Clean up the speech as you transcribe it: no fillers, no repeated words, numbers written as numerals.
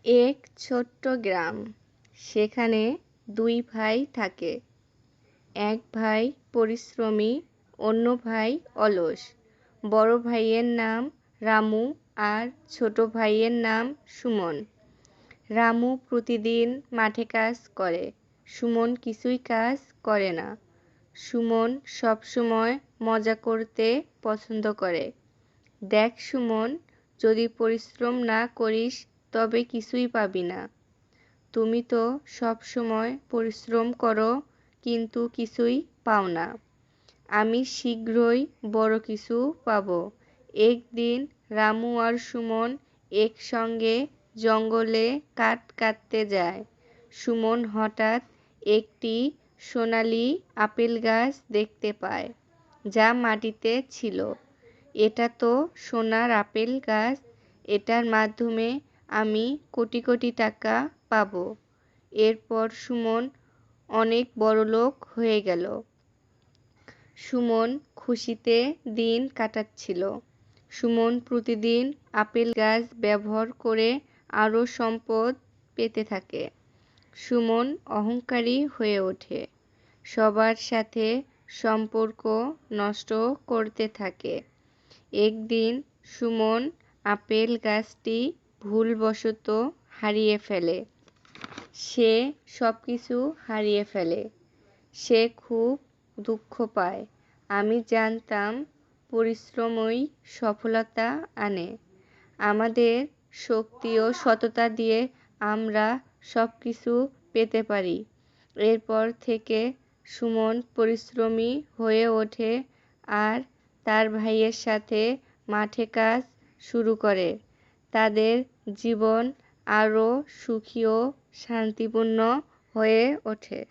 এক ছোট্ট গ্রাম। সেখানে দুই ভাই থাকে। এক ভাই পরিশ্রমী, অন্য ভাই অলস। বড় ভাইয়ের নাম রামু আর ছোট ভাইয়ের নাম সুমন। রামু প্রতিদিন মাঠে কাজ করে, সুমন কিছুই কাজ করে না। সুমন সবসময় মজা করতে পছন্দ করে। দেখ সুমন, যদি পরিশ্রম না করিস তবে কিছুই পাবি না। তুমি তো সব সময় পরিশ্রম করো কিন্তু কিছুই পাও না। আমি শীঘ্রই বড় কিছু পাবো। একদিন রামু আর সুমন একসঙ্গে জঙ্গলে কাঠ কাটতে যায়। সুমন হঠাৎ একটি সোনালী আপেল গাছ দেখতে পায়, যা মাটিতে ছিল। এটা তো সোনার আপেল গাছ, এটার মাধ্যমে আমি কোটি কোটি টাকা পাবো। এরপর সুমন অনেক বড়লোক হয়ে গেল। সুমন খুশিতে দিন কাটাচ্ছিল। সুমন প্রতিদিন আপেল গাছ ব্যবহার করে আরও সম্পদ পেতে থাকে। সুমন অহংকারী হয়ে ওঠে, সবার সাথে সম্পর্ক নষ্ট করতে থাকে। একদিন সুমন আপেল গাছটি ভুলবশত হারিয়ে ফেলে। সে সবকিছু হারিয়ে ফেলে। সে খুব দুঃখ পায়। আমি জানতাম পরিশ্রমই সফলতা আনে। আমাদের শক্তি ও সততা দিয়ে আমরা সবকিছু পেতে পারি। এরপর থেকে সুমন পরিশ্রমী হয়ে ওঠে আর তার ভাইয়ের সাথে মাঠে কাজ শুরু করে। তাদের জীবন আরও সুখী ও শান্তিপূর্ণ হয়ে ওঠে।